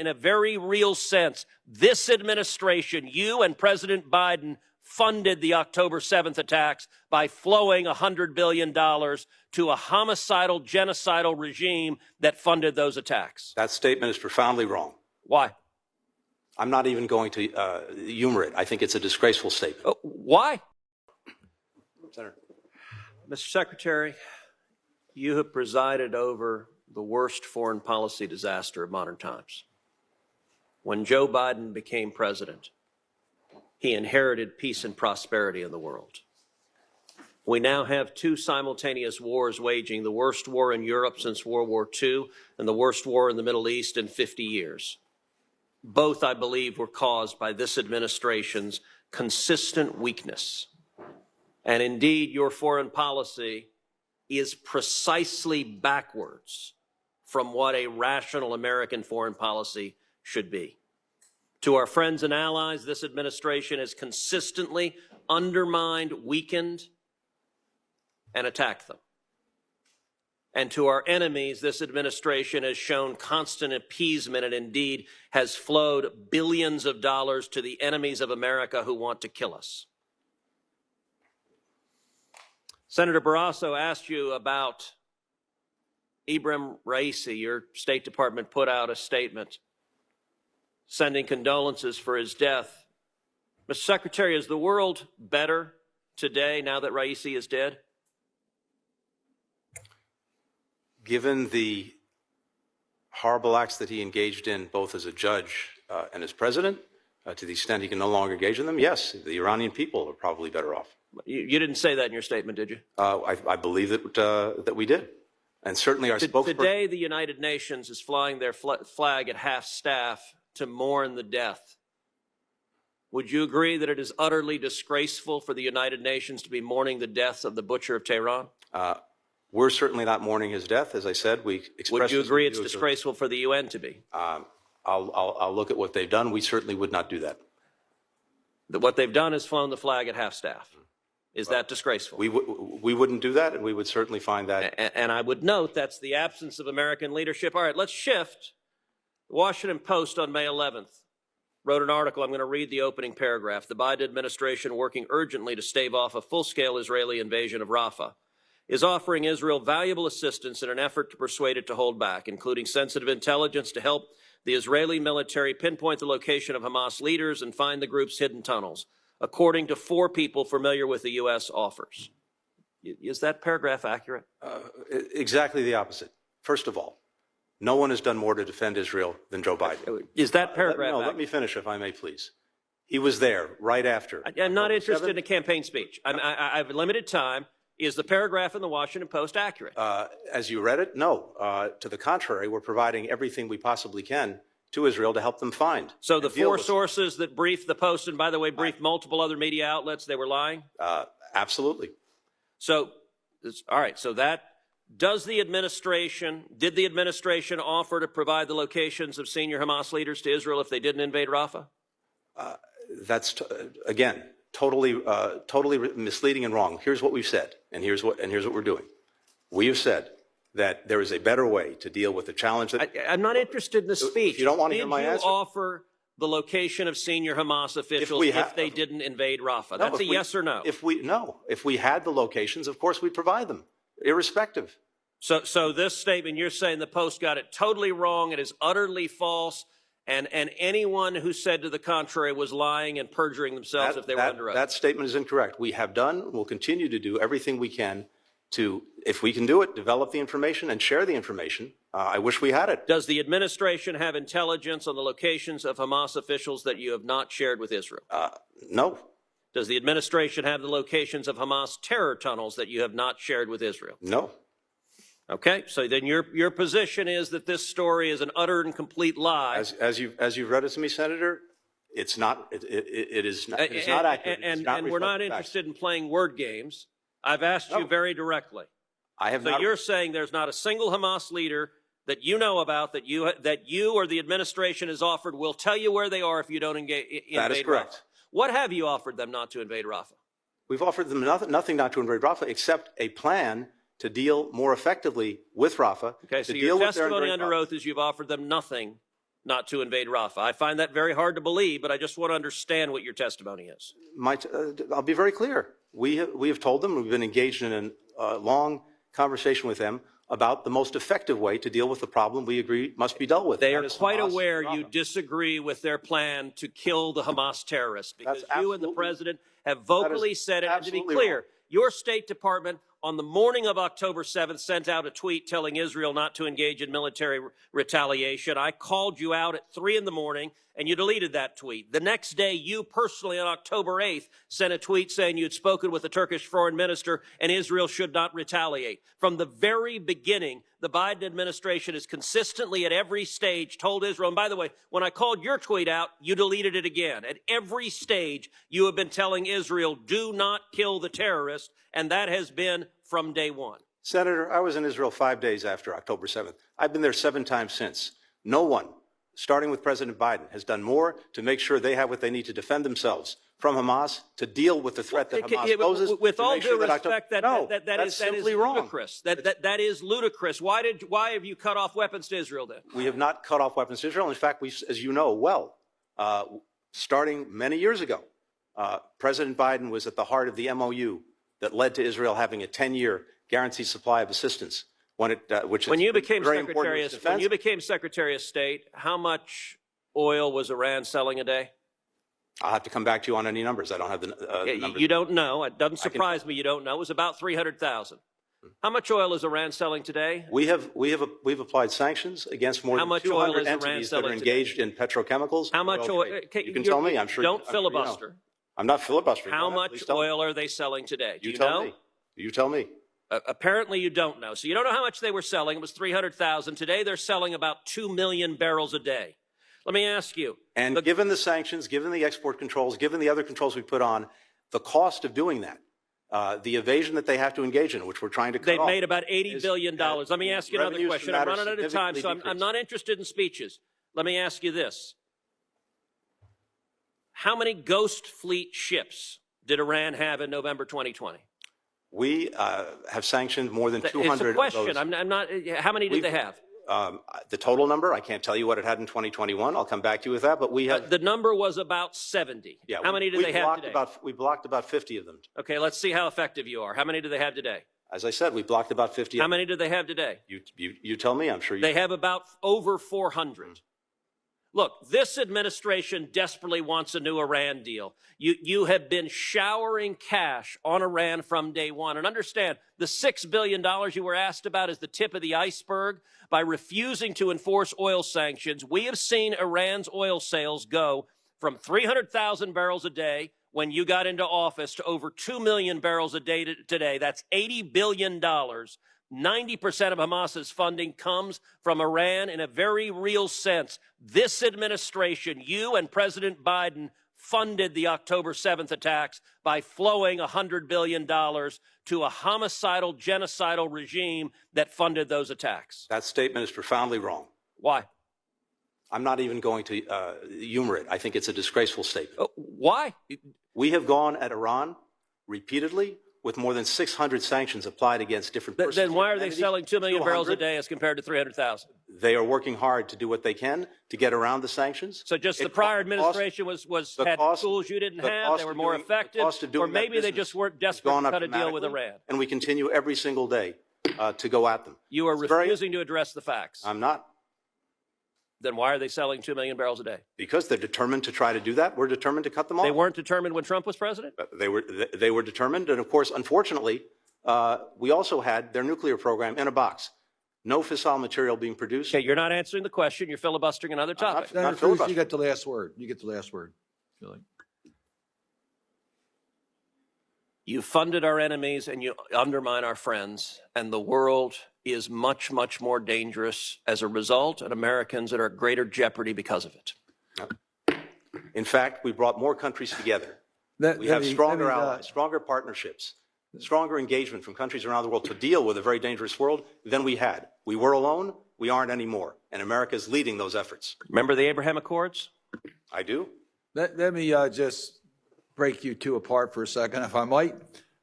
in a very real sense, this administration, you and President Biden, funded the October 7th attacks by flowing $100 billion to a homicidal, genocidal regime that funded those attacks. That statement is profoundly wrong. Why? I'm not even going to humor it. I think it's a disgraceful statement. Why? Senator. Mr. Secretary, you have presided over the worst foreign policy disaster of modern times. When Joe Biden became president, he inherited peace and prosperity in the world. We now have two simultaneous wars waging, the worst war in Europe since World War II and the worst war in the Middle East in 50 years. Both, I believe, were caused by this administration's consistent weakness. And indeed, your foreign policy is precisely backwards from what a rational American foreign policy should be. To our friends and allies, this administration has consistently undermined, weakened, and attacked them. And to our enemies, this administration has shown constant appeasement and indeed has flowed billions of dollars to the enemies of America who want to kill us. Senator Barrasso asked you about Ibrahim Raisi. Your State Department put out a statement sending condolences for his death. Mr. Secretary, is the world better today now that Raisi is dead? Given the horrible acts that he engaged in, both as a judge and as president, to the extent he can no longer engage in them, yes, the Iranian people are probably better off. You didn't say that in your statement, did you? I believe that we did. And certainly our spokesperson... Today, the United Nations is flying their flag at half-staff to mourn the death. Would you agree that it is utterly disgraceful for the United Nations to be mourning the death of the butcher of Tehran? We're certainly not mourning his death. As I said, we expressed... Would you agree it's disgraceful for the UN to be? I'll look at what they've done. We certainly would not do that. What they've done is flown the flag at half-staff. Is that disgraceful? We wouldn't do that, and we would certainly find that... And I would note that's the absence of American leadership. All right, let's shift. The Washington Post on May 11th wrote an article. I'm going to read the opening paragraph. The Biden administration, working urgently to stave off a full-scale Israeli invasion of Rafah, is offering Israel valuable assistance in an effort to persuade it to hold back, including sensitive intelligence to help the Israeli military pinpoint the location of Hamas leaders and find the group's hidden tunnels, according to 4 people familiar with the U.S. offers. Is that paragraph accurate? Exactly the opposite. First of all, no one has done more to defend Israel than Joe Biden. Is that paragraph accurate? Let me finish, if I may, please. He was there right after. I'm not interested in a campaign speech. I have limited time. Is the paragraph in the Washington Post accurate? As you read it, no. To the contrary, we're providing everything we possibly can to Israel to help them find. So the 4 sources that briefed the Post, and by the way, briefed multiple other media outlets, they were lying? Absolutely. So, all right, so that, did the administration offer to provide the locations of senior Hamas leaders to Israel if they didn't invade Rafah? That's, again, totally misleading and wrong. Here's what we've said, and here's what we're doing. We have said that there is a better way to deal with the challenge that... I'm not interested in the speech. If you don't want to hear my answer... Did you offer the location of senior Hamas officials if they didn't invade Rafah? That's a yes or no. If we had the locations, of course we'd provide them, irrespective. So this statement, you're saying the Post got it totally wrong, it is utterly false, and anyone who said to the contrary was lying and perjuring themselves if they were under oath. That statement is incorrect. We have done, we'll continue to do everything we can to, if we can do it, develop the information and share the information. I wish we had it. Does the administration have intelligence on the locations of Hamas officials that you have not shared with Israel? No. Does the administration have the locations of Hamas terror tunnels that you have not shared with Israel? No. Okay, so then your position is that this story is an utter and complete lie. As you've read it to me, Senator, it's not. It is not accurate. And we're not interested in playing word games. I've asked you very directly. I have so not. You're saying there's not a single Hamas leader that you know about that you or the administration has offered will tell you where they are if you don't invade Rafah. That is correct. What have you offered them not to invade Rafah? We've offered them nothing not to invade Rafah except a plan to deal more effectively with Rafah. Okay, so your testimony under oath is you've offered them nothing not to invade Rafah. I find that very hard to believe, but I just want to understand what your testimony is. I'll be very clear. We have told them, we've been engaged in a long conversation with them about the most effective way to deal with the problem we agree must be dealt with. They are quite aware you disagree with their plan to kill the Hamas terrorists, because you and the president have vocally said it. And to be clear, your State Department on the morning of October 7th sent out a tweet telling Israel not to engage in military retaliation. I called you out at 3 in the morning and you deleted that tweet. The next day, you personally on October 8th sent a tweet saying you'd spoken with the Turkish foreign minister and Israel should not retaliate. From the very beginning, the Biden administration has consistently at every stage told Israel, and by the way, when I called your tweet out, you deleted it again. At every stage, you have been telling Israel, do not kill the terrorist, and that has been from day one. Senator, I was in Israel 5 days after October 7th. I've been there 7 times since. No one, starting with President Biden, has done more to make sure they have what they need to defend themselves from Hamas, to deal with the threat that Hamas poses. With all due respect, that is ludicrous. Wrong. That is ludicrous. Why have you cut off weapons to Israel then? We have not cut off weapons to Israel. In fact, as you know well, starting many years ago, President Biden was at the heart of the MOU that led to Israel having a 10-year guaranteed supply of assistance. When you became Secretary of State, how much oil was Iran selling a day? I'll have to come back to you on any numbers. I don't have the numbers. You don't know. It doesn't surprise me you don't know. It was about 300,000. How much oil is Iran selling today? We've applied sanctions against more than 200 entities that are engaged in petrochemicals. How much oil? You can tell me. I'm sure. Don't filibuster. You know. I'm not filibustering. How much oil are they selling today? Do you know? You tell me. Apparently you don't know. So you don't know how much they were selling. It was 300,000. Today they're selling about 2 million barrels a day. Let me ask you. And given the sanctions, given the export controls, given the other controls we put on, the cost of doing that, the evasion that they have to engage in, which we're trying to cut off. They've made about $80 billion. Let me ask you another question. I'm running out of time, so I'm not interested in speeches. Let me ask you this. How many Ghost Fleet ships did Iran have in November 2020? We have sanctioned more than 200 of those. It's a question. I'm not. How many did they have? The total number, I can't tell you what it had in 2021. I'll come back to you with that, but we have... the number was about 70. Yeah, how many did they have today? We blocked about 50 of them. Okay, let's see how effective you are. How many do they have today? As I said, we blocked about 50. How many do they have today? You tell me, I'm sure you... They have about over 400. Look, this administration desperately wants a new Iran deal. You have been showering cash on Iran from day one. And understand, the $6 billion you were asked about is the tip of the iceberg. By refusing to enforce oil sanctions, we have seen Iran's oil sales go from 300,000 barrels a day when you got into office to over 2 million barrels a day today. That's $80 billion. 90% of Hamas's funding comes from Iran in a very real sense. This administration, you and President Biden, funded the October 7th attacks by flowing $100 billion to a homicidal, genocidal regime that funded those attacks. That statement is profoundly wrong. Why? I'm not even going to humor it. I think it's a disgraceful statement. Why? We have gone at Iran repeatedly with more than 600 sanctions applied against different persons. Then why are they selling 2 million barrels a day as compared to 300,000? They are working hard to do what they can to get around the sanctions. So just the prior administration had tools you didn't have, they were more effective, or maybe they just weren't desperate to cut a deal with Iran. And we continue every single day to go at them. You are refusing to address the facts. I'm not. Then why are they selling 2 million barrels a day? Because they're determined to try to do that. We're determined to cut them off. They weren't determined when Trump was president? They were determined. And of course, unfortunately, we also had their nuclear program in a box. No fissile material being produced. Okay, you're not answering the question. You're filibustering another topic. Senator Cruz, you get the last word. You get the last word. You funded our enemies and you undermine our friends, and the world is much, much more dangerous as a result, and Americans are at greater jeopardy because of it. In fact, we brought more countries together. We have stronger allies, stronger partnerships, stronger engagement from countries around the world to deal with a very dangerous world than we had. We were alone. We aren't anymore. And America is leading those efforts. Remember the Abraham Accords? I do. Let me just break you two apart for a second, if I might.